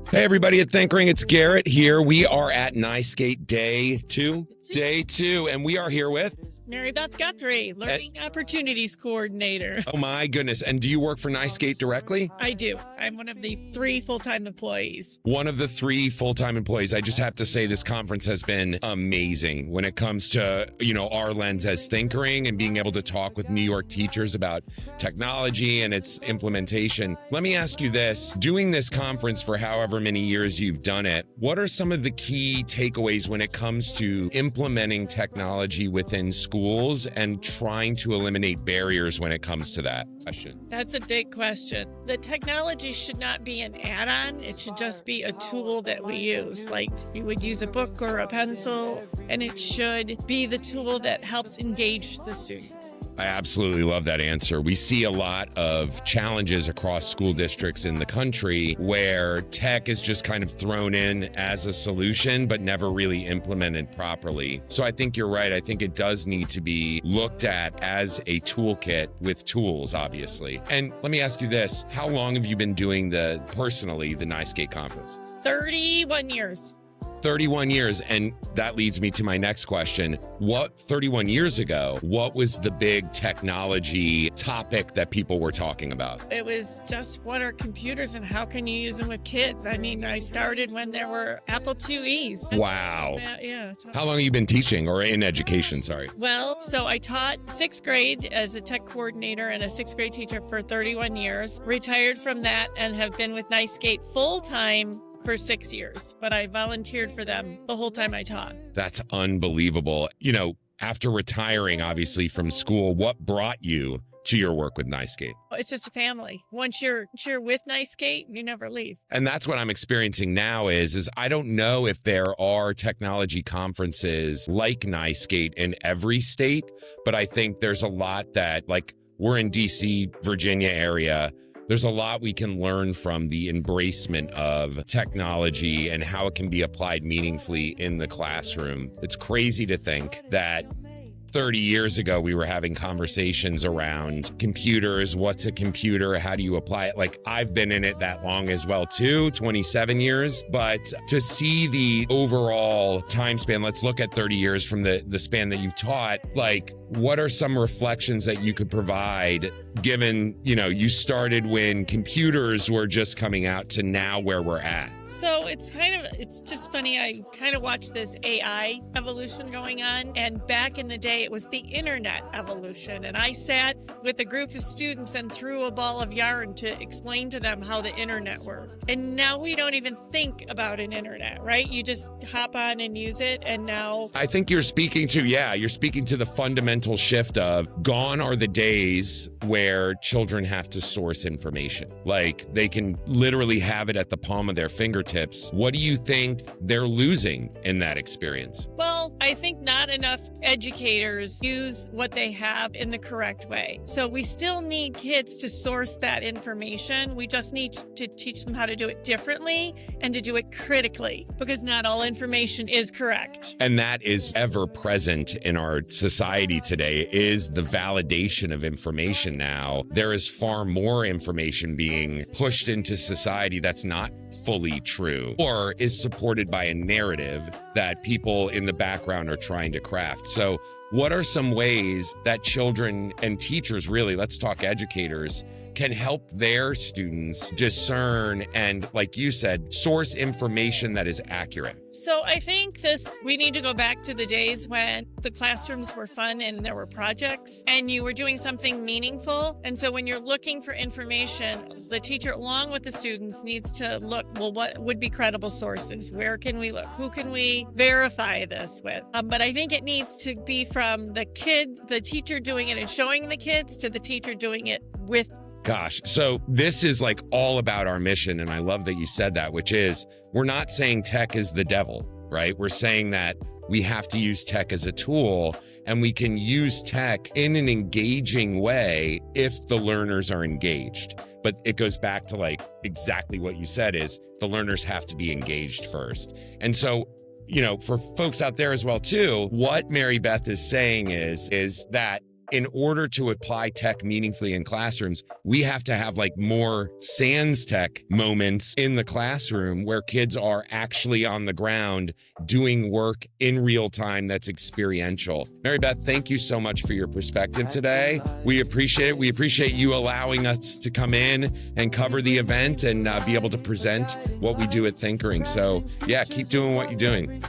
Hey, everybody at Think Ring, it's Garrett here. We are at NYSCATE Day 2, and we are here with... Mary Beth Guthrie, Learning Opportunities Coordinator. Oh my goodness. And do you work for NYSCATE directly? I do. I'm one of the 3 full-time employees. One of the 3 full-time employees. I just have to say this conference has been amazing when it comes to, our lens as Think Ring and being able to talk with New York teachers about technology and its implementation. Let me ask you this. Doing this conference for however many years you've done it, what are some of the key takeaways when it comes to implementing technology within schools and trying to eliminate barriers when it comes to that question? That's a big question. The technology should not be an add-on. It should just be a tool that we use. Like you would use a book or a pencil, and it should be the tool that helps engage the students. I absolutely love that answer. We see a lot of challenges across school districts in the country where tech is just kind of thrown in as a solution, but never really implemented properly. So I think you're right. I think it does need to be looked at as a toolkit with tools, obviously. And let me ask you this. How long have you been doing the NYSCATE conference? 31 years. 31 years. And that leads me to my next question. 31 years ago, what was the big technology topic that people were talking about? It was just what are computers and how can you use them with kids? I mean, I started when there were Apple IIe's. Wow. Yeah. How long have you been teaching or in education? Sorry. Well, so I taught 6th grade as a tech coordinator and a 6th grade teacher for 31 years, retired from that and have been with NYSCATE full-time for 6 years, but I volunteered for them the whole time I taught. That's unbelievable. After retiring, obviously, from school, what brought you to your work with NYSCATE? It's just a family. Once you're with NYSCATE, you never leave. And that's what I'm experiencing now is I don't know if there are technology conferences like NYSCATE in every state, but I think there's a lot that, like, we're in DC, Virginia area. There's a lot we can learn from the embracement of technology and how it can be applied meaningfully in the classroom. It's crazy to think that 30 years ago, we were having conversations around computers. What's a computer? How do you apply it? Like, I've been in it that long as well, too, 27 years. But to see the overall time span, let's look at 30 years from the span that you've taught. Like, what are some reflections that you could provide given, you started when computers were just coming out to now where we're at? So it's just funny. I kind of watched this AI evolution going on. And back in the day, it was the internet evolution. And I sat with a group of students and threw a ball of yarn to explain to them how the internet worked. And now we don't even think about an internet, right? You just hop on and use it. And now I think you're speaking to the fundamental shift of gone are the days where children have to source information. Like, they can literally have it at the palm of their fingertips. What do you think they're losing in that experience? Well, I think not enough educators use what they have in the correct way. So we still need kids to source that information. We just need to teach them how to do it differently and to do it critically, because not all information is correct. And that is ever present in our society today, is the validation of information now. There is far more information being pushed into society that's not fully true or is supported by a narrative that people in the background are trying to craft. So what are some ways that children and teachers, really, let's talk educators, can help their students discern and, like you said, source information that is accurate? So I think we need to go back to the days when the classrooms were fun and there were projects and you were doing something meaningful. And so when you're looking for information, the teacher, along with the students, needs to look, well, what would be credible sources? Where can we look? Who can we verify this with? But I think it needs to be from the teacher doing it and showing the kids, to the teacher doing it with. Gosh, so this is like all about our mission. And I love that you said that, which is, we're not saying tech is the devil, right? We're saying that we have to use tech as a tool, and we can use tech in an engaging way if the learners are engaged. But it goes back to like exactly what you said, is the learners have to be engaged first. And so, for folks out there as well too, what Mary Beth is saying is that in order to apply tech meaningfully in classrooms, we have to have like more sans tech moments in the classroom where kids are actually on the ground doing work in real time that's experiential. Mary Beth, thank you so much for your perspective today. We appreciate it. We appreciate you allowing us to come in and cover the event and be able to present what we do at Thinkering. So yeah, keep doing what you're doing.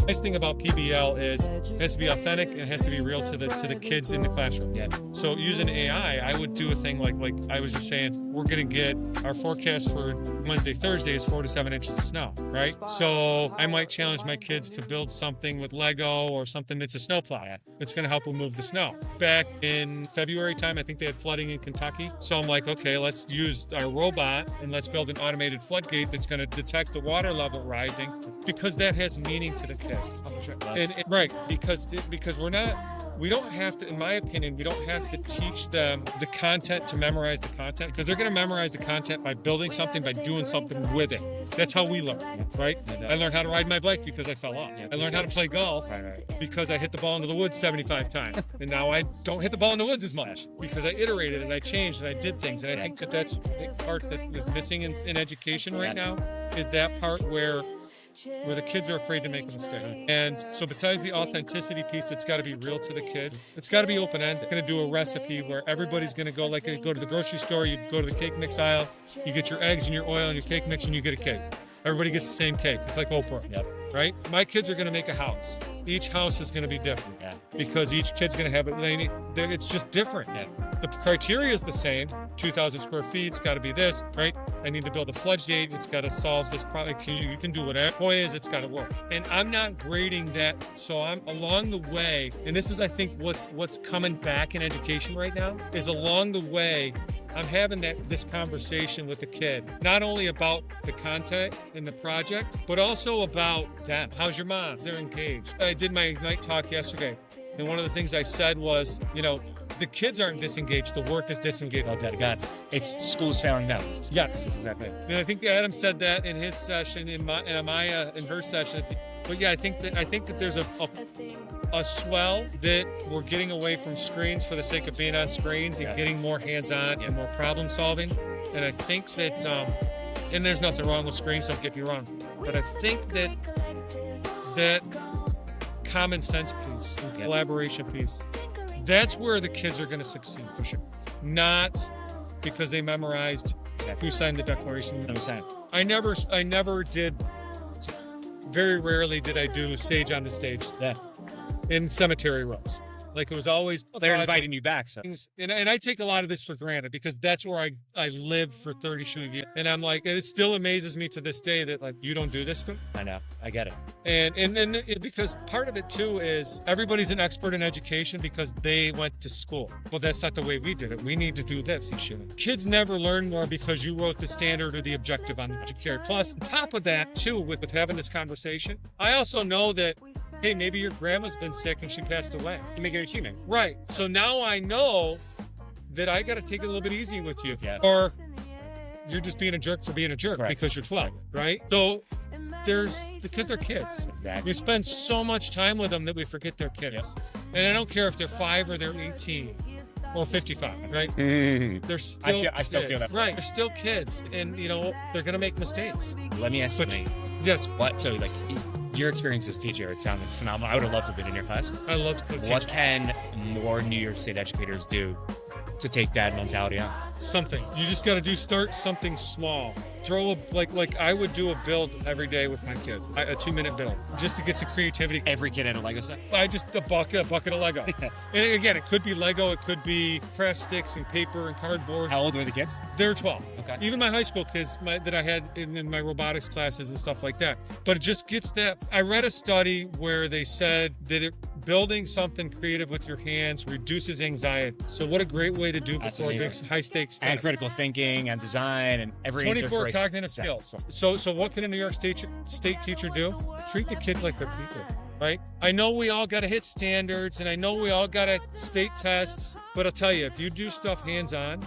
Nice thing about PBL is it has to be authentic and it has to be real to the kids in the classroom. Yeah. So using AI, I would do a thing like I was just saying, we're gonna get our forecast for Wednesday, Thursday is 4 to 7 inches of snow, right? So I might challenge my kids to build something with Lego or something that's a snowplow. It's gonna help them move the snow. Back in February time, I think they had flooding in Kentucky. So I'm like, okay, let's use our robot and let's build an automated floodgate that's gonna detect the water level rising, because that has meaning to the kids. Right, because we don't have to, in my opinion, we don't have to teach them the content to memorize the content, because they're going to memorize the content by building something, by doing something with it. That's how we learn, right? I learned how to ride my bike because I fell off. I learned how to play golf because I hit the ball into the woods 75 times. And now I don't hit the ball in the woods as much because I iterated and I changed and I did things. And I think that that's a big part that is missing in education right now, is that part where the kids are afraid to make a mistake. And so besides the authenticity piece that's got to be real to the kids, it's got to be open-ended. We're going to do a recipe where everybody's going to go, like you go to the grocery store, you go to the cake mix aisle, you get your eggs and your oil and your cake mix and you get a cake. Everybody gets the same cake. It's like Oprah, right? My kids are going to make a house. Each house is going to be different because each kid's going to have it. It's just different. The criteria is the same. 2,000 square feet, it's got to be this, right? I need to build a floodgate. It's got to solve this problem. You can do whatever. Point is, it's got to work. And I'm not grading that. So I'm along the way, and this is, I think, what's coming back in education right now, is along the way, I'm having this conversation with the kid, not only about the content and the project, but also about them. How's your mom? They're engaged. I did my Ignite talk yesterday, and one of the things I said was, the kids aren't disengaged, the work is disengaged. Okay, got it. It's school's failing them. Yes. That's exactly it. And I think Adam said that in his session, in her session. But yeah, I think that there's a swell that we're getting away from screens for the sake of being on screens and getting more hands-on and more problem solving. And I think that, and there's nothing wrong with screens, don't get me wrong, but I think that common sense piece, collaboration piece, that's where the kids are going to succeed for sure. Not because they memorized who signed the Declaration. I never did. Very rarely did I do Sage on the Stage. In cemetery rows. Like, it was always... Well, they're inviting you back, so... And I take a lot of this for granted because that's where I lived for 32 years. And I'm like, and it still amazes me to this day that, like, you don't do this stuff. I know. I get it. And because part of it, too, is everybody's an expert in education because they went to school. Well, that's not the way we did it. We need to do this. Kids never learn more because you wrote the standard or the objective on the educator. Plus, on top of that, too, with having this conversation, I also know that, hey, maybe your grandma's been sick and she passed away. You make it a human. Right. So now I know that I got to take it a little bit easy with you. Or you're just being a jerk for being a jerk because you're 12, right? So because they're kids. Exactly. We spend so much time with them that we forget they're kids. And I don't care if they're 5 or they're 18 or 55, right? They're still I still feel that. Right. They're still kids. And, they're going to make mistakes. Let me ask you. Yes. What? So, like... Your experience as teacher, it sounded phenomenal. I would have loved to have been in your class. I loved to teach. What can more New York State educators do to take that mentality on? Something. You just got to start something small. Throw like I would do a build every day with my kids, a 2-minute build, just to get some creativity. Every kid had a Lego set? A bucket of Lego. And again, it could be Lego, it could be craft sticks and paper and cardboard. How old were the kids? They're 12. Okay. Even my high school kids that I had in my robotics classes and stuff like that. But it just gets that. I read a study where they said that building something creative with your hands reduces anxiety. So what a great way to do before big high stakes tests. And critical thinking and design and every 24 cognitive skills. So what can a New York State teacher do? Treat the kids like they're people, right? I know we all got to hit standards and I know we all got to state tests, but I'll tell you, if you do stuff hands-on,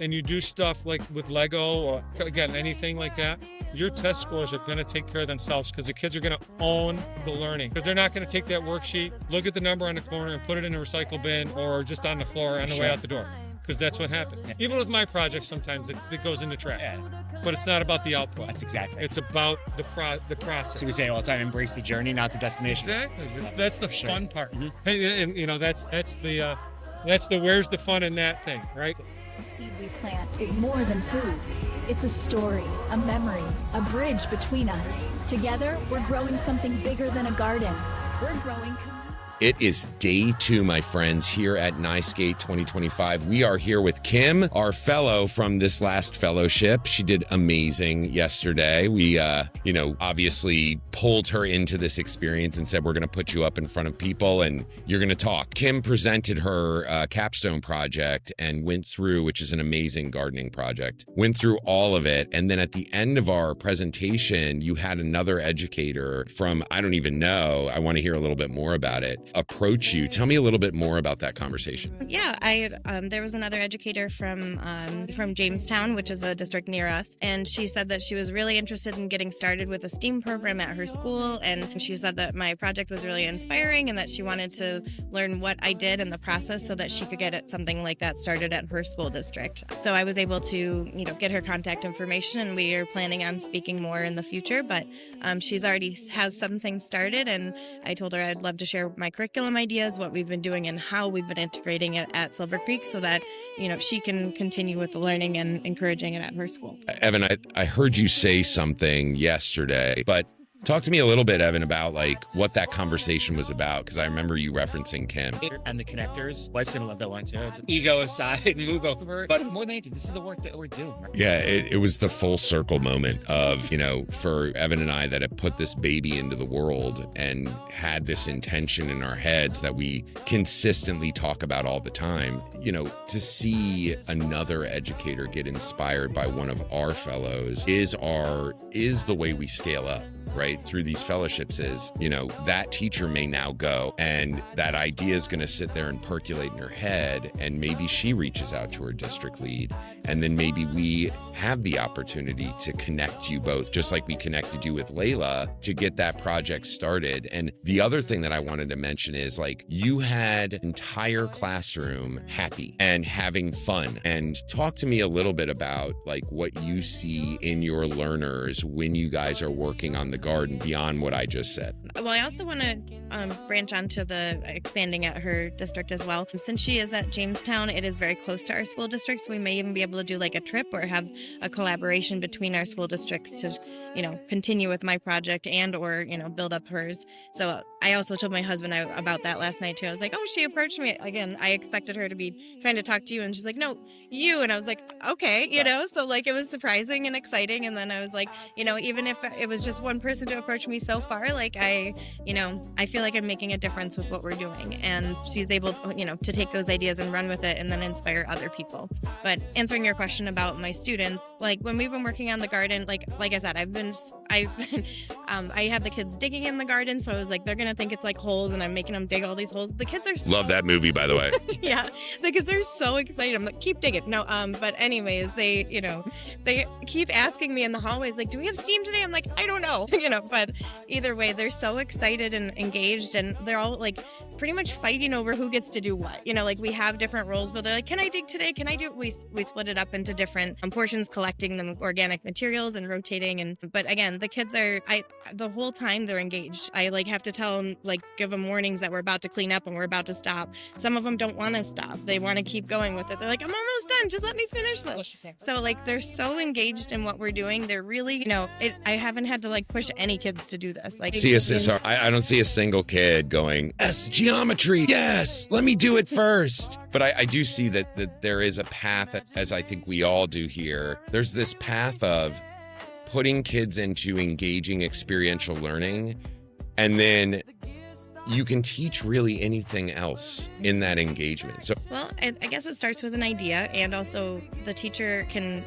and you do stuff like with Lego or again, anything like that, your test scores are going to take care of themselves because the kids are going to own the learning, because they're not going to take that worksheet, look at the number on the corner and put it in a recycle bin or just on the floor on the way out the door. Because that's what happens. Even with my project, sometimes it goes in the trash. Yeah. But it's not about the output. That's exactly. It's about the process. So we say all the time, embrace the journey, not the destination. Exactly. That's the fun part. Mm-hmm. Hey, and you know that's the where's the fun in that thing, right? The seed we plant is more than food. It's a story, a memory, a bridge between us. Together, we're growing something bigger than a garden. We're growing. It is day 2, my friends, here at NYSCATE 2025. We are here with Kim, our fellow from this last fellowship. She did amazing yesterday. We, obviously pulled her into this experience and said, we're going to put you up in front of people and you're going to talk. Kim presented her capstone project and went through, which is an amazing gardening project, went through all of it. And then at the end of our presentation, you had another educator from, I don't even know, I want to hear a little bit more about it, approach you. Tell me a little bit more about that conversation. Yeah, there was another educator from Jamestown, which is a district near us, and she said that she was really interested in getting started with a STEAM program at her school, and she said that my project was really inspiring and that she wanted to learn what I did in the process so that she could get something like that started at her school district. So I was able to, get her contact information, and we are planning on speaking more in the future, but she's already has some things started, and I told her I'd love to share my curriculum ideas, what we've been doing and how we've been integrating it at Silver Creek so that, she can continue with the learning and encouraging it at her school. Evan, I heard you say something yesterday, but talk to me a little bit, Evan, about what that conversation was about, because I remember you referencing Kim. And the connectors. Wife's gonna love that one too. It's ego aside, move over. But more than anything, this is the work that we're doing. Yeah, it was the full circle moment of, for Evan and I that have put this baby into the world and had this intention in our heads that we consistently talk about all the time. To see another educator get inspired by one of our fellows is the way we scale up. Right through these fellowships is, that teacher may now go and that idea is going to sit there and percolate in her head, and maybe she reaches out to her district lead, and then maybe we have the opportunity to connect you both, just like we connected you with Layla to get that project started. And the other thing that I wanted to mention is you had entire classroom happy and having fun. And talk to me a little bit about what you see in your learners when you guys are working on the garden beyond what I just said. Well, I also want to branch onto the expanding at her district as well. Since she is at Jamestown, it is very close to our school district, so we may even be able to do a trip or have a collaboration between our school districts to, continue with my project or build up hers. So I also told my husband about that last night too. I was like, oh, she approached me. Again, I expected her to be trying to talk to you, and she's like, no, you. And I was like, okay, so it was surprising and exciting. And then I was like, even if it was just one person to approach me so far, I feel like I'm making a difference with what we're doing. And she's able to, to take those ideas and run with it and then inspire other people. But answering your question about my students, when we've been working on the garden, like I said, I had the kids digging in the garden. So I was they're going to think it's holes, and I'm making them dig all these holes. The kids are love that movie, by the way. Yeah. The kids are so excited. I'm like, keep digging. No, but anyways, they keep asking me in the hallways, do we have steam today? I'm like, I don't know, but either way, they're so excited and engaged, and they're all pretty much fighting over who gets to do what. We have different roles, but they're like, can I dig today? Can I do? We split it up into different portions, collecting the organic materials and rotating. But again, the kids are, the whole time they're engaged. I have to tell them, give them warnings that we're about to clean up and we're about to stop. Some of them don't want to stop. They want to keep going with it. They're like, I'm almost done. Just let me finish this. So they're so engaged in what we're doing. They're really, I haven't had to push any kids to do this. I don't see a single kid going, yes, geometry, yes, let me do it first. But I do see that there is a path, as I think we all do here. There's this path of putting kids into engaging experiential learning, and then you can teach really anything else in that engagement. So Well, I guess it starts with an idea, and also the teacher can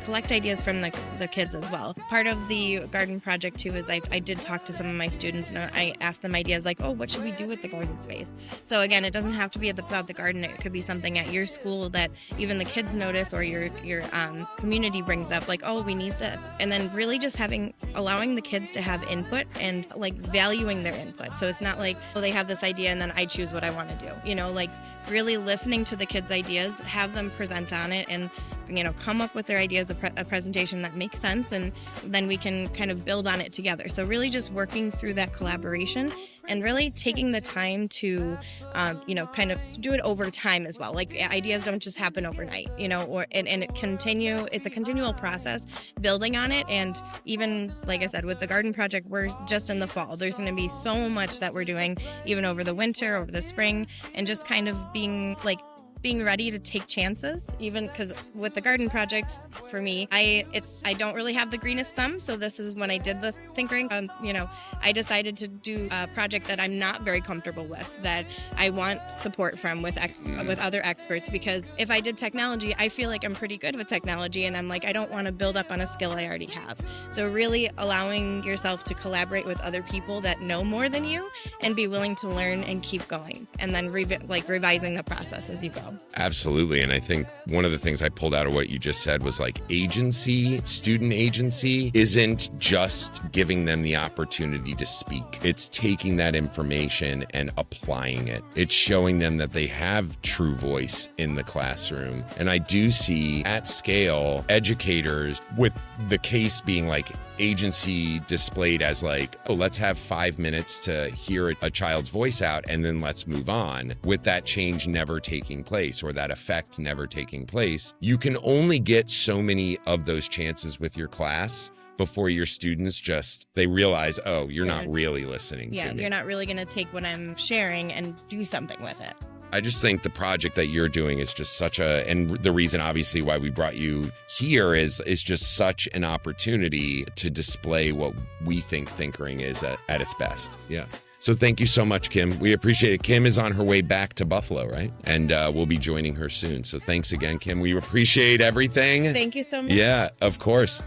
collect ideas from the kids as well. Part of the garden project too is I did talk to some of my students, and I asked them ideas like, oh, what should we do with the garden space? So again, it doesn't have to be about the garden. It could be something at your school that even the kids notice, or your community brings up, like, oh, we need this. And then really just allowing the kids to have input and like valuing their input. So it's not like, oh, they have this idea and then I choose what I want to do. You know, like really listening to the kids' ideas, have them present on it, and come up with their ideas, a presentation that makes sense, and then we can kind of build on it together. So really just working through that collaboration and really taking the time to, kind of do it over time as well. Like ideas don't just happen overnight, and it's a continual process building on it. And even, like I said, with the garden project, we're just in the fall. There's going to be so much that we're doing even over the winter, over the spring, and just kind of being ready to take chances, even because with the garden projects, for me, I don't really have the greenest thumb. So this is when I did the tinkering. I decided to do a project that I'm not very comfortable with, that I want support from with other experts, because if I did technology, I feel like I'm pretty good with technology, and I'm like, I don't want to build up on a skill I already have. So really allowing yourself to collaborate with other people that know more than you and be willing to learn and keep going, and then revising the process as you go. absolutely. And I think one of the things I pulled out of what you just said was like student agency isn't just giving them the opportunity to speak. It's taking that information and applying it. It's showing them that they have true voice in the classroom. And I do see at scale educators, with the case being like agency displayed as like, oh, let's have 5 minutes to hear a child's voice out and then let's move on, with that change never taking place or that effect never taking place. You can only get so many of those chances with your class before your students they realize, oh, you're not really listening to me. You're not really going to take what I'm sharing and do something with it. I just think the project that you're doing is just and the reason obviously why we brought you here is just such an opportunity to display what we think tinkering is at its best. Yeah. So thank you so much, Kim. We appreciate it. Kim is on her way back to Buffalo, right? And we'll be joining her soon. So thanks again, Kim. We appreciate everything. Thank you so much. Yeah, of course.